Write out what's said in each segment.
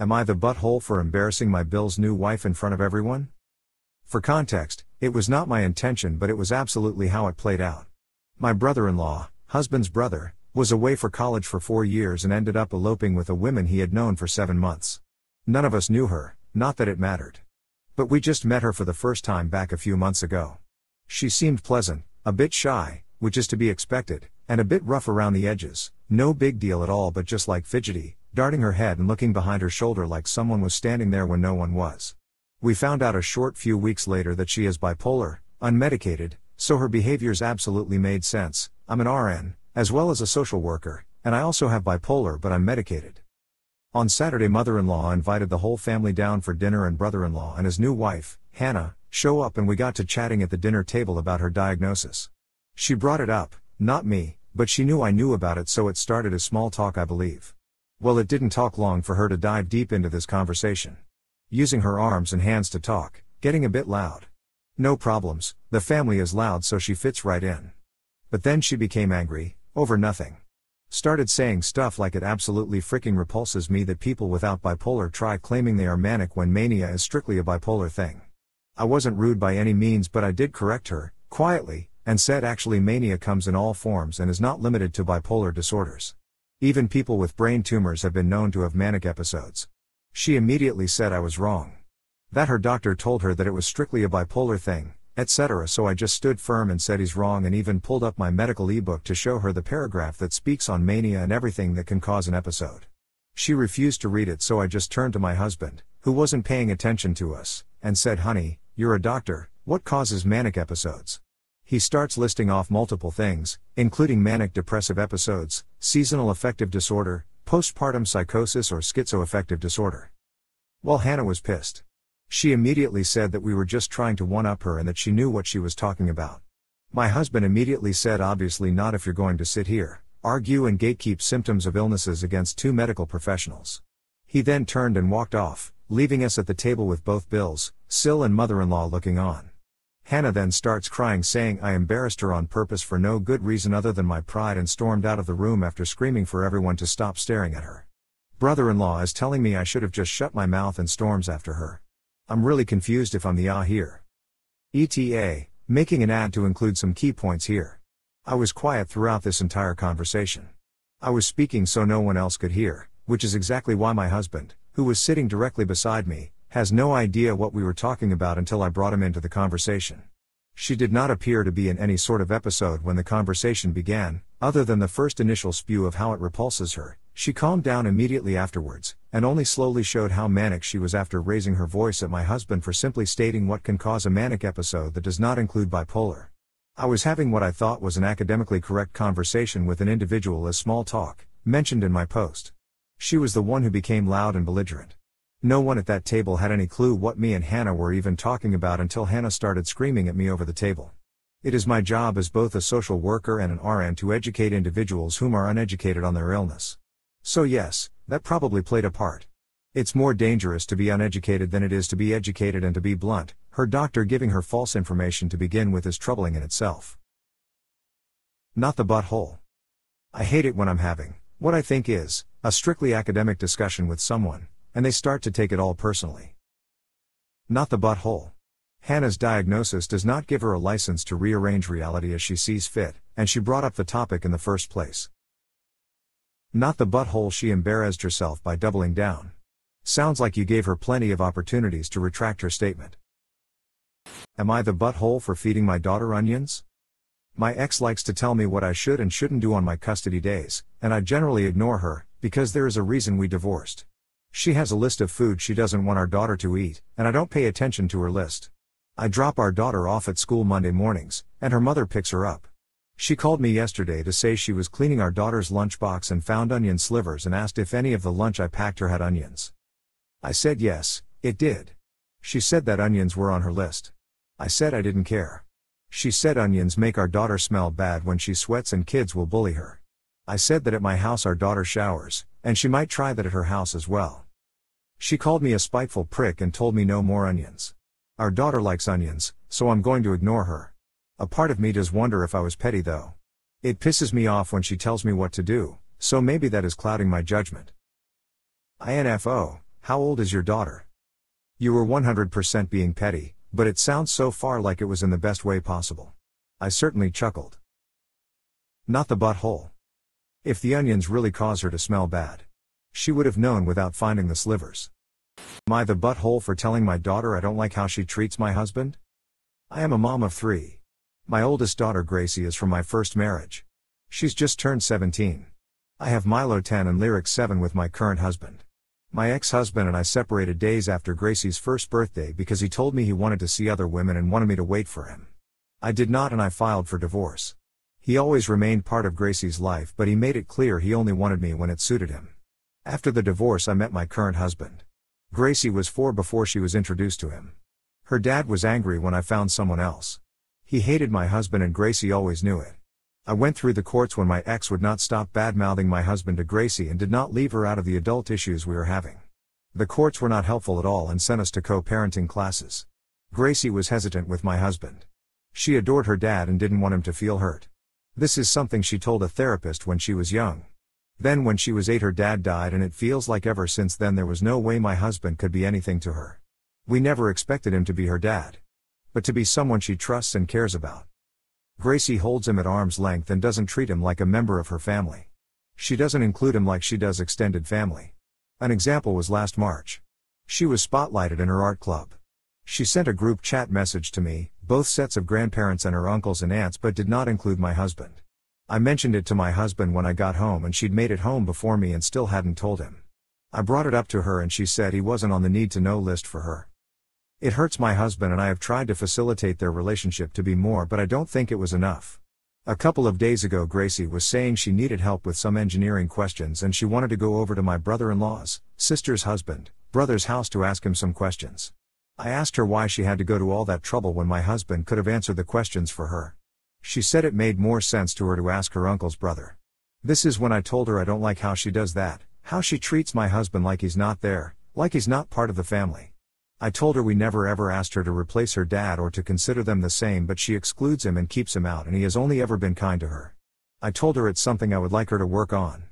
Am I the butthole for embarrassing my Bill's new wife in front of everyone? For context, it was not my intention, but it was absolutely how it played out. My brother-in-law, husband's brother, was away for college for 4 years and ended up eloping with a woman he had known for 7 months. None of us knew her, not that it mattered. But we just met her for the first time back a few months ago. She seemed pleasant, a bit shy, which is to be expected, and a bit rough around the edges, no big deal at all, but just like fidgety, darting her head and looking behind her shoulder like someone was standing there when no one was. We found out a short few weeks later that she is bipolar, unmedicated, so her behaviors absolutely made sense. I'm an RN, as well as a social worker, and I also have bipolar, but I'm medicated. On Saturday, mother-in-law invited the whole family down for dinner, and brother-in-law and his new wife, Hannah, show up, and we got to chatting at the dinner table about her diagnosis. She brought it up, not me, but she knew I knew about it, so it started as small talk, I believe. Well, it didn't take long for her to dive deep into this conversation. Using her arms and hands to talk, getting a bit loud. No problems, the family is loud, so she fits right in. But then she became angry, over nothing. Started saying stuff like it absolutely freaking repulses me that people without bipolar try claiming they are manic when mania is strictly a bipolar thing. I wasn't rude by any means, but I did correct her, quietly, and said actually mania comes in all forms and is not limited to bipolar disorders. Even people with brain tumors have been known to have manic episodes. She immediately said I was wrong. That her doctor told her that it was strictly a bipolar thing, etc. So I just stood firm and said he's wrong, and even pulled up my medical ebook to show her the paragraph that speaks on mania and everything that can cause an episode. She refused to read it, so I just turned to my husband, who wasn't paying attention to us, and said, "Honey, you're a doctor, what causes manic episodes?" He starts listing off multiple things, including manic depressive episodes, seasonal affective disorder, postpartum psychosis, or schizoaffective disorder. Well, Hannah was pissed. She immediately said that we were just trying to one-up her and that she knew what she was talking about. My husband immediately said, obviously not if you're going to sit here, argue and gatekeep symptoms of illnesses against two medical professionals. He then turned and walked off, leaving us at the table with both Bills, Sil and mother-in-law looking on. Hannah then starts crying, saying I embarrassed her on purpose for no good reason other than my pride, and stormed out of the room after screaming for everyone to stop staring at her. Brother-in-law is telling me I should have just shut my mouth and storms after her. I'm really confused if I'm the here. ETA, making an ad to include some key points here. I was quiet throughout this entire conversation. I was speaking so no one else could hear, which is exactly why my husband, who was sitting directly beside me, has no idea what we were talking about until I brought him into the conversation. She did not appear to be in any sort of episode when the conversation began, other than the first initial spew of how it repulses her. She calmed down immediately afterwards, and only slowly showed how manic she was after raising her voice at my husband for simply stating what can cause a manic episode that does not include bipolar. I was having what I thought was an academically correct conversation with an individual as small talk, mentioned in my post. She was the one who became loud and belligerent. No one at that table had any clue what me and Hannah were even talking about until Hannah started screaming at me over the table. It is my job as both a social worker and an RN to educate individuals whom are uneducated on their illness. So yes, that probably played a part. It's more dangerous to be uneducated than it is to be educated, and to be blunt, her doctor giving her false information to begin with is troubling in itself. Not the butthole. I hate it when I'm having what I think is a strictly academic discussion with someone, and they start to take it all personally. Not the butthole. Hannah's diagnosis does not give her a license to rearrange reality as she sees fit, and she brought up the topic in the first place. Not the butthole. She embarrassed herself by doubling down. Sounds like you gave her plenty of opportunities to retract her statement. Am I the butthole for feeding my daughter onions? My ex likes to tell me what I should and shouldn't do on my custody days, and I generally ignore her, because there is a reason we divorced. She has a list of food she doesn't want our daughter to eat, and I don't pay attention to her list. I drop our daughter off at school Monday mornings, and her mother picks her up. She called me yesterday to say she was cleaning our daughter's lunchbox and found onion slivers and asked if any of the lunch I packed her had onions. I said yes, it did. She said that onions were on her list. I said I didn't care. She said onions make our daughter smell bad when she sweats and kids will bully her. I said that at my house our daughter showers, and she might try that at her house as well. She called me a spiteful prick and told me no more onions. Our daughter likes onions, so I'm going to ignore her. A part of me does wonder if I was petty though. It pisses me off when she tells me what to do, so maybe that is clouding my judgment. INFO, How old is your daughter? You were 100% being petty, but it sounds so far like it was in the best way possible. I certainly chuckled. Not the butthole. If the onions really cause her to smell bad, she would have known without finding the slivers. Am I the butthole for telling my daughter I don't like how she treats my husband? I am a mom of 3. My oldest daughter Gracie is from my first marriage. She's just turned 17. I have Milo 10 and Lyric 7 with my current husband. My ex-husband and I separated days after Gracie's first birthday because he told me he wanted to see other women and wanted me to wait for him. I did not, and I filed for divorce. He always remained part of Gracie's life, but he made it clear he only wanted me when it suited him. After the divorce I met my current husband. Gracie was 4 before she was introduced to him. Her dad was angry when I found someone else. He hated my husband and Gracie always knew it. I went through the courts when my ex would not stop bad-mouthing my husband to Gracie and did not leave her out of the adult issues we were having. The courts were not helpful at all and sent us to co-parenting classes. Gracie was hesitant with my husband. She adored her dad and didn't want him to feel hurt. This is something she told a therapist when she was young. Then when she was 8 her dad died, and it feels like ever since then there was no way my husband could be anything to her. We never expected him to be her dad. But to be someone she trusts and cares about. Gracie holds him at arm's length and doesn't treat him like a member of her family. She doesn't include him like she does extended family. An example was last March. She was spotlighted in her art club. She sent a group chat message to me, both sets of grandparents and her uncles and aunts, but did not include my husband. I mentioned it to my husband when I got home, and she'd made it home before me and still hadn't told him. I brought it up to her and she said he wasn't on the need-to-know list for her. It hurts my husband, and I have tried to facilitate their relationship to be more, but I don't think it was enough. A couple of days ago Gracie was saying she needed help with some engineering questions and she wanted to go over to my brother-in-law's sister's husband, brother's house to ask him some questions. I asked her why she had to go to all that trouble when my husband could have answered the questions for her. She said it made more sense to her to ask her uncle's brother. This is when I told her I don't like how she does that, how she treats my husband like he's not there, like he's not part of the family. I told her we never ever asked her to replace her dad or to consider them the same, but she excludes him and keeps him out, and he has only ever been kind to her. I told her it's something I would like her to work on.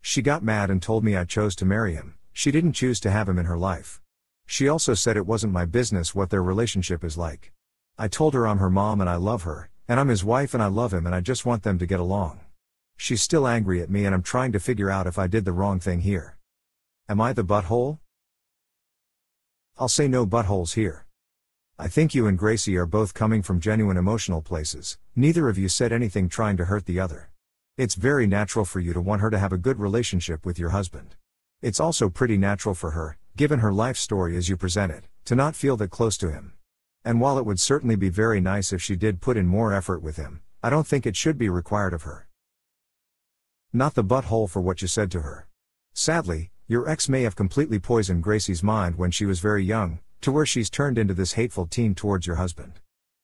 She got mad and told me I chose to marry him. She didn't choose to have him in her life. She also said it wasn't my business what their relationship is like. I told her I'm her mom and I love her, and I'm his wife and I love him and I just want them to get along. She's still angry at me and I'm trying to figure out if I did the wrong thing here. Am I the butthole? I'll say no buttholes here. I think you and Gracie are both coming from genuine emotional places. Neither of you said anything trying to hurt the other. It's very natural for you to want her to have a good relationship with your husband. It's also pretty natural for her, given her life story as you present it, to not feel that close to him. And while it would certainly be very nice if she did put in more effort with him, I don't think it should be required of her. Not the butthole for what you said to her. Sadly, your ex may have completely poisoned Gracie's mind when she was very young, to where she's turned into this hateful teen towards your husband.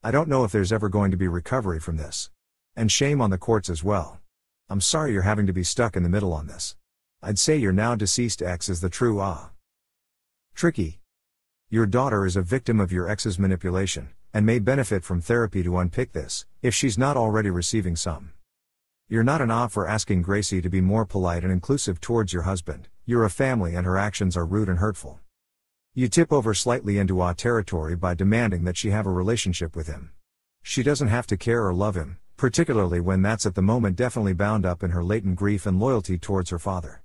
I don't know if there's ever going to be recovery from this. And shame on the courts as well. I'm sorry you're having to be stuck in the middle on this. I'd say your now deceased ex is the true tricky. Your daughter is a victim of your ex's manipulation, and may benefit from therapy to unpick this, if she's not already receiving some. You're not an for asking Gracie to be more polite and inclusive towards your husband. You're a family and her actions are rude and hurtful. You tip over slightly into territory by demanding that she have a relationship with him. She doesn't have to care or love him, particularly when that's at the moment definitely bound up in her latent grief and loyalty towards her father.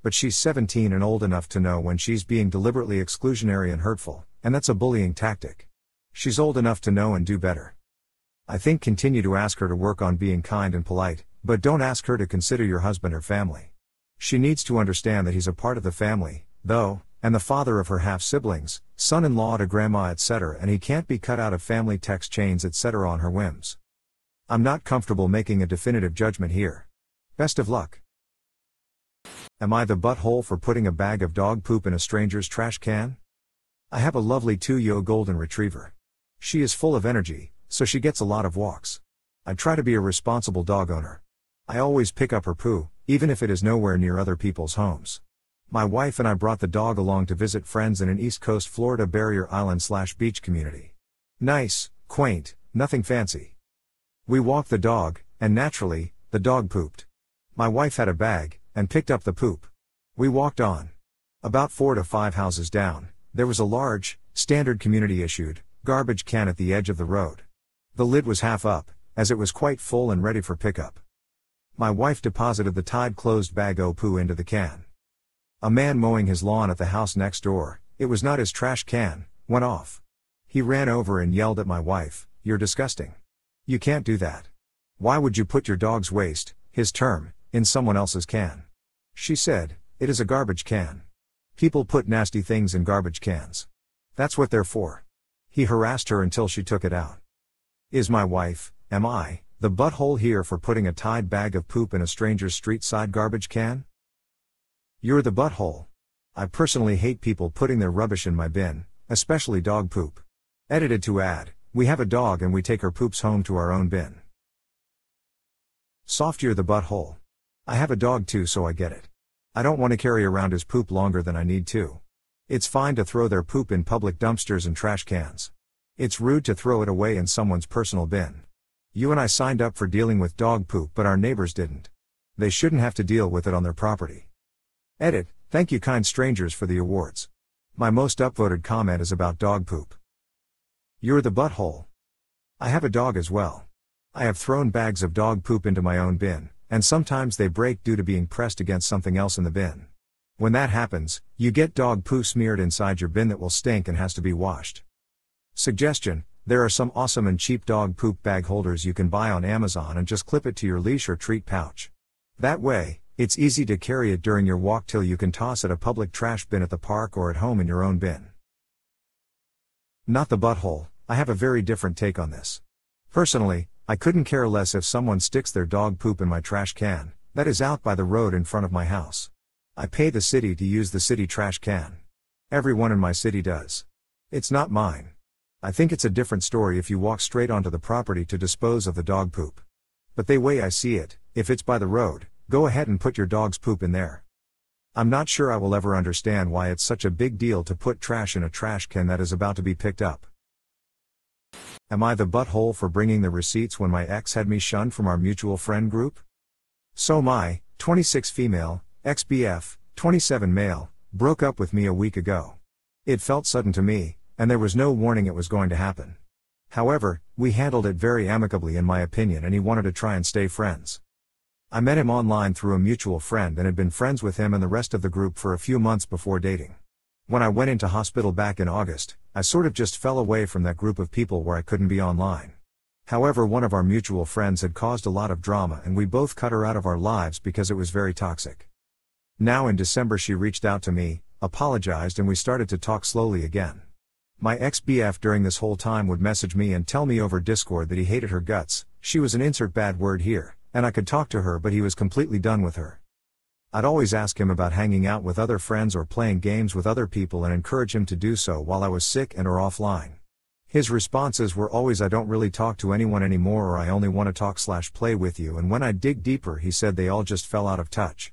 But she's 17 and old enough to know when she's being deliberately exclusionary and hurtful, and that's a bullying tactic. She's old enough to know and do better. I think continue to ask her to work on being kind and polite, but don't ask her to consider your husband her family. She needs to understand that he's a part of the family, though, and the father of her half-siblings, son-in-law to grandma etc., and he can't be cut out of family text chains etc. on her whims. I'm not comfortable making a definitive judgment here. Best of luck. Am I the butthole for putting a bag of dog poop in a stranger's trash can? I have a lovely 2-year-old golden retriever. She is full of energy, so she gets a lot of walks. I try to be a responsible dog owner. I always pick up her poo, even if it is nowhere near other people's homes. My wife and I brought the dog along to visit friends in an East Coast Florida barrier island/beach community. Nice, quaint, nothing fancy. We walked the dog, and naturally, the dog pooped. My wife had a bag, and picked up the poop. We walked on. About 4 to 5 houses down, there was a large, standard community-issued, garbage can at the edge of the road. The lid was half up, as it was quite full and ready for pickup. My wife deposited the tied-closed bag o' poo into the can. A man mowing his lawn at the house next door, it was not his trash can, went off. He ran over and yelled at my wife, "You're disgusting. You can't do that. Why would you put your dog's waste," his term, "in someone else's can?" She said, "It is a garbage can. People put nasty things in garbage cans. That's what they're for." He harassed her until she took it out. Is my wife, am I, the butthole here for putting a tied bag of poop in a stranger's street-side garbage can? You're the butthole. I personally hate people putting their rubbish in my bin, especially dog poop. Edited to add, we have a dog and we take her poops home to our own bin. Soft, you're the butthole. I have a dog too, so I get it. I don't want to carry around his poop longer than I need to. It's fine to throw their poop in public dumpsters and trash cans. It's rude to throw it away in someone's personal bin. You and I signed up for dealing with dog poop, but our neighbors didn't. They shouldn't have to deal with it on their property. Edit, thank you kind strangers for the awards. My most upvoted comment is about dog poop. You're the butthole. I have a dog as well. I have thrown bags of dog poop into my own bin, and sometimes they break due to being pressed against something else in the bin. When that happens, you get dog poo smeared inside your bin that will stink and has to be washed. Suggestion, there are some awesome and cheap dog poop bag holders you can buy on Amazon and just clip it to your leash or treat pouch. That way, it's easy to carry it during your walk till you can toss it a public trash bin at the park or at home in your own bin. Not the butthole, I have a very different take on this. Personally, I couldn't care less if someone sticks their dog poop in my trash can, that is out by the road in front of my house. I pay the city to use the city trash can. Everyone in my city does. It's not mine. I think it's a different story if you walk straight onto the property to dispose of the dog poop. But the way I see it, if it's by the road, go ahead and put your dog's poop in there. I'm not sure I will ever understand why it's such a big deal to put trash in a trash can that is about to be picked up. Am I the butthole for bringing the receipts when my ex had me shunned from our mutual friend group? So my 26 female, ex-BF, 27 male, broke up with me a week ago. It felt sudden to me, and there was no warning it was going to happen. However, we handled it very amicably in my opinion, and he wanted to try and stay friends. I met him online through a mutual friend and had been friends with him and the rest of the group for a few months before dating. When I went into hospital back in August, I sort of just fell away from that group of people where I couldn't be online. However, one of our mutual friends had caused a lot of drama and we both cut her out of our lives because it was very toxic. Now in December she reached out to me, apologized, and we started to talk slowly again. My ex-BF during this whole time would message me and tell me over Discord that he hated her guts, she was an insert bad word here, and I could talk to her but he was completely done with her. I'd always ask him about hanging out with other friends or playing games with other people and encourage him to do so while I was sick and or offline. His responses were always, "I don't really talk to anyone anymore," or "I only want to talk/play with you," and when I dig deeper he said they all just fell out of touch.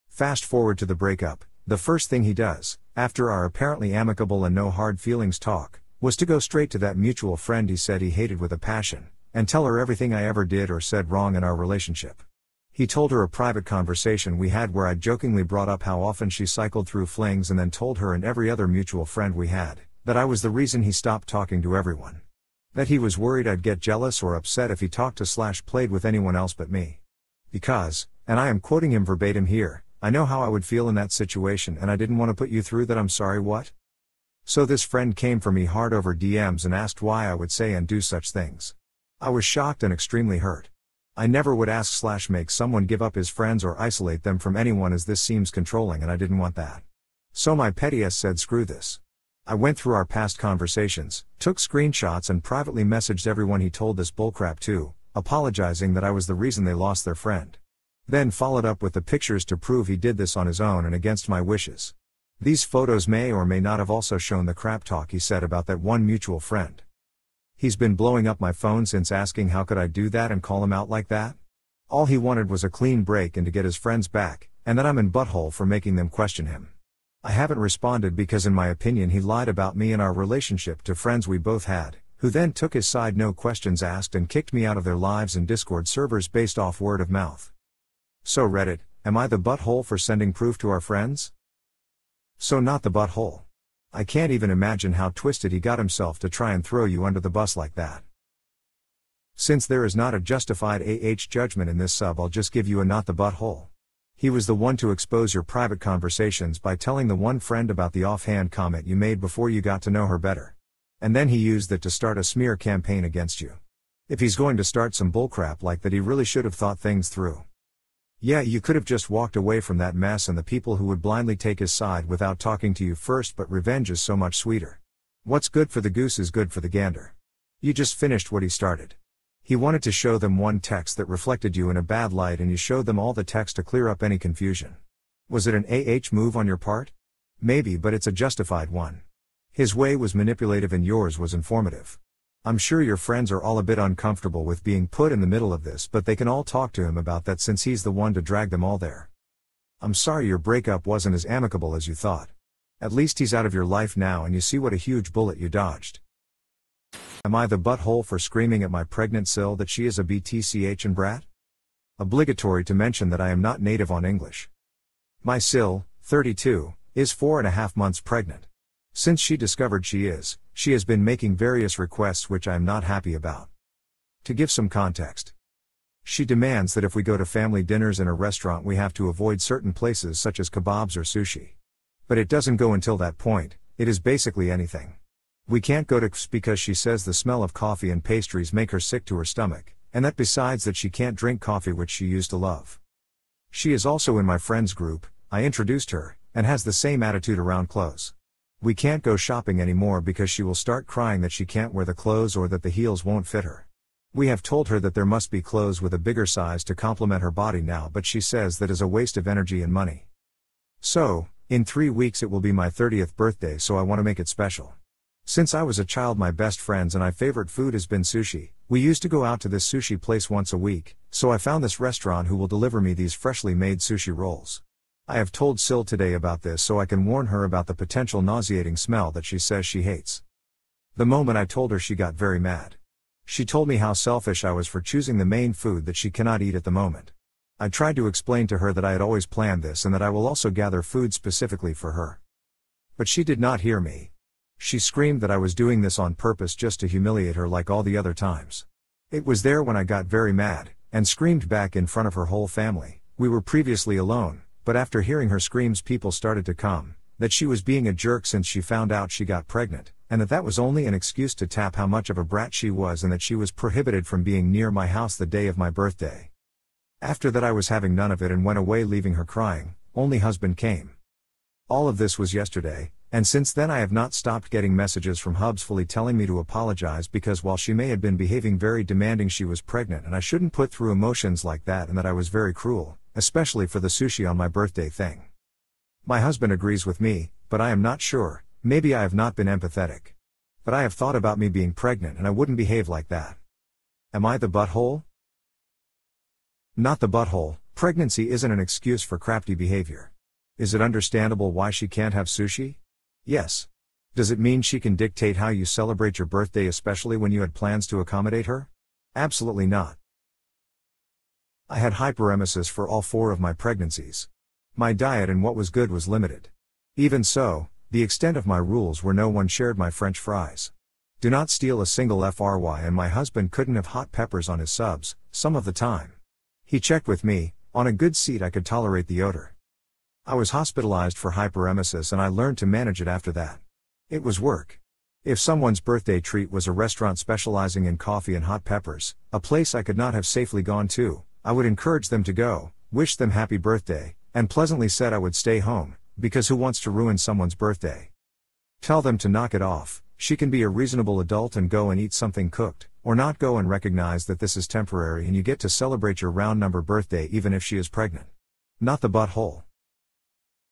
Fast forward to the breakup, the first thing he does, after our apparently amicable and no hard feelings talk, was to go straight to that mutual friend he said he hated with a passion, and tell her everything I ever did or said wrong in our relationship. He told her a private conversation we had where I jokingly brought up how often she cycled through flings, and then told her and every other mutual friend we had, that I was the reason he stopped talking to everyone. That he was worried I'd get jealous or upset if he talked to/played with anyone else but me. Because, and I am quoting him verbatim here, "I know how I would feel in that situation and I didn't want to put you through that. I'm sorry, what?" So this friend came for me hard over DMs and asked why I would say and do such things. I was shocked and extremely hurt. I never would ask/make someone give up his friends or isolate them from anyone, as this seems controlling and I didn't want that. So my petty ass said screw this. I went through our past conversations, took screenshots and privately messaged everyone he told this bullcrap to, apologizing that I was the reason they lost their friend. Then followed up with the pictures to prove he did this on his own and against my wishes. These photos may or may not have also shown the crap talk he said about that one mutual friend. He's been blowing up my phone since, asking how could I do that and call him out like that? All he wanted was a clean break and to get his friends back, and that I'm in butthole for making them question him. I haven't responded because in my opinion he lied about me and our relationship to friends we both had, who then took his side no questions asked and kicked me out of their lives and Discord servers based off word of mouth. So Reddit, am I the butthole for sending proof to our friends? So not the butthole. I can't even imagine how twisted he got himself to try and throw you under the bus like that. Since there is not a justified judgment in this sub, I'll just give you a not the butthole. He was the one to expose your private conversations by telling the one friend about the offhand comment you made before you got to know her better. And then he used that to start a smear campaign against you. If he's going to start some bullcrap like that, he really should have thought things through. Yeah, you could have just walked away from that mess and the people who would blindly take his side without talking to you first, but revenge is so much sweeter. What's good for the goose is good for the gander. You just finished what he started. He wanted to show them one text that reflected you in a bad light, and you showed them all the text to clear up any confusion. Was it an move on your part? Maybe, but it's a justified one. His way was manipulative and yours was informative. I'm sure your friends are all a bit uncomfortable with being put in the middle of this, but they can all talk to him about that since he's the one to drag them all there. I'm sorry your breakup wasn't as amicable as you thought. At least he's out of your life now and you see what a huge bullet you dodged. Am I the butthole for screaming at my pregnant Sil that she is a BTCH and brat? Obligatory to mention that I am not native on English. My Sil, 32, is 4.5 months pregnant. Since she discovered she has been making various requests which I am not happy about. To give some context, she demands that if we go to family dinners in a restaurant we have to avoid certain places such as kebabs or sushi. But it doesn't go until that point, it is basically anything. We can't go to KFC because she says the smell of coffee and pastries make her sick to her stomach, and that besides that she can't drink coffee, which she used to love. She is also in my friends group, I introduced her, and has the same attitude around clothes. We can't go shopping anymore because she will start crying that she can't wear the clothes or that the heels won't fit her. We have told her that there must be clothes with a bigger size to complement her body now, but she says that is a waste of energy and money. So, in 3 weeks it will be my 30th birthday, so I want to make it special. Since I was a child, my best friends and my favorite food has been sushi. We used to go out to this sushi place once a week, so I found this restaurant who will deliver me these freshly made sushi rolls. I have told Sil today about this so I can warn her about the potential nauseating smell that she says she hates. The moment I told her, she got very mad. She told me how selfish I was for choosing the main food that she cannot eat at the moment. I tried to explain to her that I had always planned this and that I will also gather food specifically for her. But she did not hear me. She screamed that I was doing this on purpose just to humiliate her like all the other times. It was there when I got very mad, and screamed back in front of her whole family. We were previously alone, but after hearing her screams people started to come, that she was being a jerk since she found out she got pregnant, and that was only an excuse to tap how much of a brat she was, and that she was prohibited from being near my house the day of my birthday. After that I was having none of it and went away, leaving her crying. Only husband came. All of this was yesterday, and since then I have not stopped getting messages from Hubs fully telling me to apologize because while she may have been behaving very demanding, she was pregnant and I shouldn't put through emotions like that, and that I was very cruel, especially for the sushi on my birthday thing. My husband agrees with me, but I am not sure. Maybe I have not been empathetic. But I have thought about me being pregnant and I wouldn't behave like that. Am I the butthole? Not the butthole. Pregnancy isn't an excuse for crafty behavior. Is it understandable why she can't have sushi? Yes. Does it mean she can dictate how you celebrate your birthday, especially when you had plans to accommodate her? Absolutely not. I had hyperemesis for all 4 of my pregnancies. My diet and what was good was limited. Even so, the extent of my rules were no one shared my French fries. Do not steal a single FRY, and my husband couldn't have hot peppers on his subs, some of the time. He checked with me. On a good seat I could tolerate the odor. I was hospitalized for hyperemesis and I learned to manage it after that. It was work. If someone's birthday treat was a restaurant specializing in coffee and hot peppers, a place I could not have safely gone to, I would encourage them to go, wish them happy birthday, and pleasantly said I would stay home, because who wants to ruin someone's birthday? Tell them to knock it off. She can be a reasonable adult and go and eat something cooked, or not go and recognize that this is temporary and you get to celebrate your round number birthday even if she is pregnant. Not the butthole.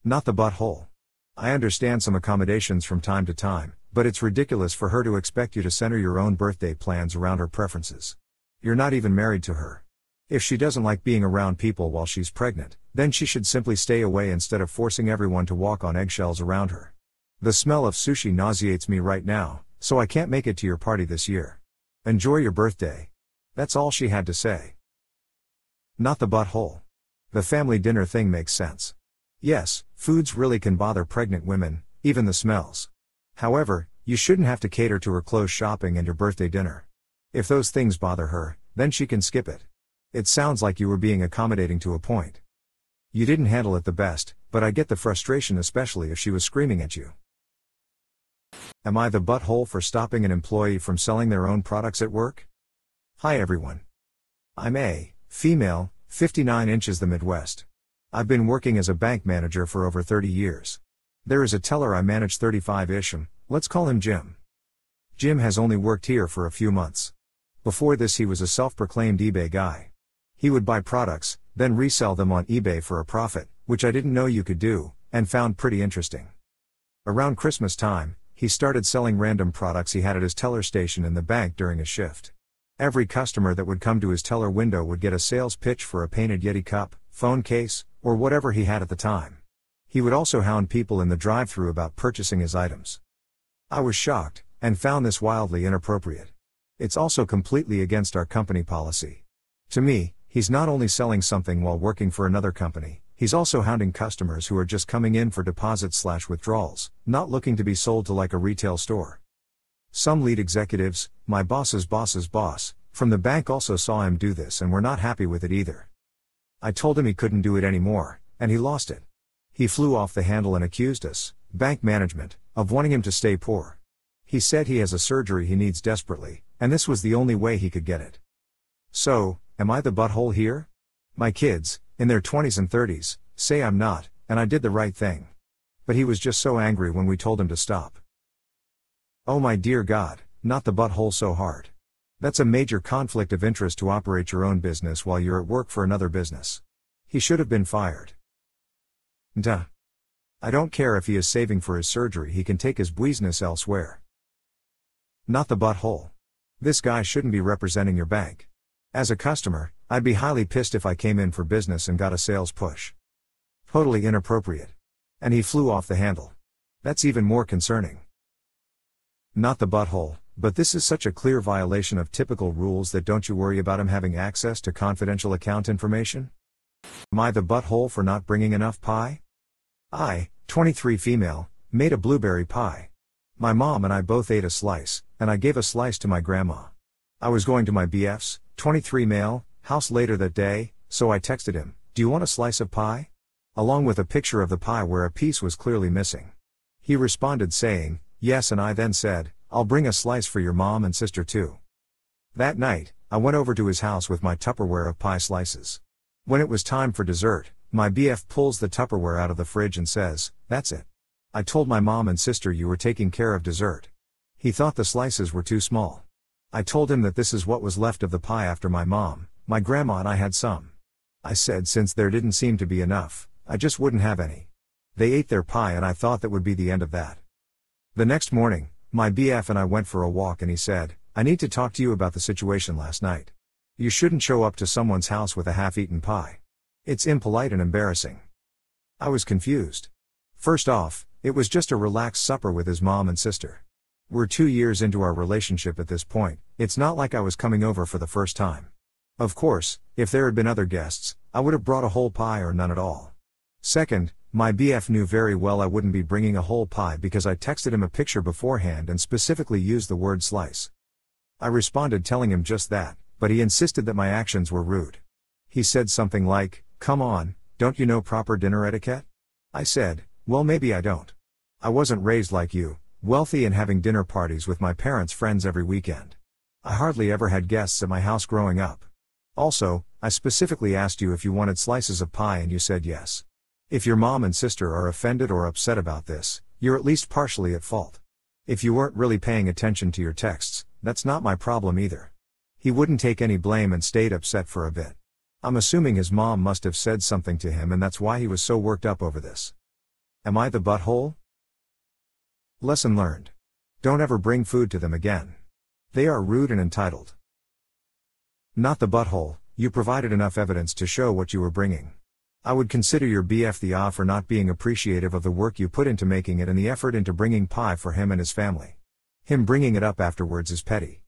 Not the butthole. I understand some accommodations from time to time, but it's ridiculous for her to expect you to center your own birthday plans around her preferences. You're not even married to her. If she doesn't like being around people while she's pregnant, then she should simply stay away instead of forcing everyone to walk on eggshells around her. The smell of sushi nauseates me right now, so I can't make it to your party this year. Enjoy your birthday. That's all she had to say. Not the butthole. The family dinner thing makes sense. Yes, foods really can bother pregnant women, even the smells. However, you shouldn't have to cater to her clothes shopping and your birthday dinner. If those things bother her, then she can skip it. It sounds like you were being accommodating to a point. You didn't handle it the best, but I get the frustration, especially if she was screaming at you. Am I the butthole for stopping an employee from selling their own products at work? Hi everyone. I'm a female, 59 inches the Midwest. I've been working as a bank manager for over 30 years. There is a teller I manage 35-ish, let's call him Jim. Jim has only worked here for a few months. Before this he was a self-proclaimed eBay guy. He would buy products, then resell them on eBay for a profit, which I didn't know you could do, and found pretty interesting. Around Christmas time, he started selling random products he had at his teller station in the bank during his shift. Every customer that would come to his teller window would get a sales pitch for a painted Yeti cup, phone case, or whatever he had at the time. He would also hound people in the drive-thru about purchasing his items. I was shocked, and found this wildly inappropriate. It's also completely against our company policy. To me, he's not only selling something while working for another company, he's also hounding customers who are just coming in for deposits/withdrawals, not looking to be sold to like a retail store. Some lead executives, my boss's boss's boss, from the bank also saw him do this and were not happy with it either. I told him he couldn't do it anymore, and he lost it. He flew off the handle and accused us, bank management, of wanting him to stay poor. He said he has a surgery he needs desperately, and this was the only way he could get it. So, am I the butthole here? My kids, in their 20s and 30s, say I'm not, and I did the right thing. But he was just so angry when we told him to stop. Oh my dear God, not the butthole so hard. That's a major conflict of interest to operate your own business while you're at work for another business. He should have been fired. Duh. I don't care if he is saving for his surgery, he can take his business elsewhere. Not the butthole. This guy shouldn't be representing your bank. As a customer, I'd be highly pissed if I came in for business and got a sales push. Totally inappropriate. And he flew off the handle. That's even more concerning. Not the butthole, but this is such a clear violation of typical rules that don't you worry about him having access to confidential account information? Am I the butthole for not bringing enough pie? I, 23 female, made a blueberry pie. My mom and I both ate a slice, and I gave a slice to my grandma. I was going to my BF's, 23 male, house later that day, so I texted him, "Do you want a slice of pie?" along with a picture of the pie where a piece was clearly missing. He responded saying, "Yes," and I then said, "I'll bring a slice for your mom and sister too." That night, I went over to his house with my Tupperware of pie slices. When it was time for dessert, my BF pulls the Tupperware out of the fridge and says, "That's it. I told my mom and sister you were taking care of dessert." He thought the slices were too small. I told him that this is what was left of the pie after my mom, my grandma and I had some. I said since there didn't seem to be enough, I just wouldn't have any. They ate their pie and I thought that would be the end of that. The next morning, my BF and I went for a walk and he said, "I need to talk to you about the situation last night. You shouldn't show up to someone's house with a half-eaten pie. It's impolite and embarrassing." I was confused. First off, it was just a relaxed supper with his mom and sister. We're 2 years into our relationship at this point, it's not like I was coming over for the first time. Of course, if there had been other guests, I would have brought a whole pie or none at all. Second, my BF knew very well I wouldn't be bringing a whole pie because I texted him a picture beforehand and specifically used the word slice. I responded telling him just that, but he insisted that my actions were rude. He said something like, "Come on, don't you know proper dinner etiquette?" I said, "Well, maybe I don't. I wasn't raised like you, wealthy and having dinner parties with my parents' friends every weekend. I hardly ever had guests at my house growing up. Also, I specifically asked you if you wanted slices of pie and you said yes. If your mom and sister are offended or upset about this, you're at least partially at fault. If you weren't really paying attention to your texts, that's not my problem either." He wouldn't take any blame and stayed upset for a bit. I'm assuming his mom must have said something to him and that's why he was so worked up over this. Am I the butthole? Lesson learned. Don't ever bring food to them again. They are rude and entitled. Not the butthole, you provided enough evidence to show what you were bringing. I would consider your BF the A for not being appreciative of the work you put into making it and the effort into bringing pie for him and his family. Him bringing it up afterwards is petty.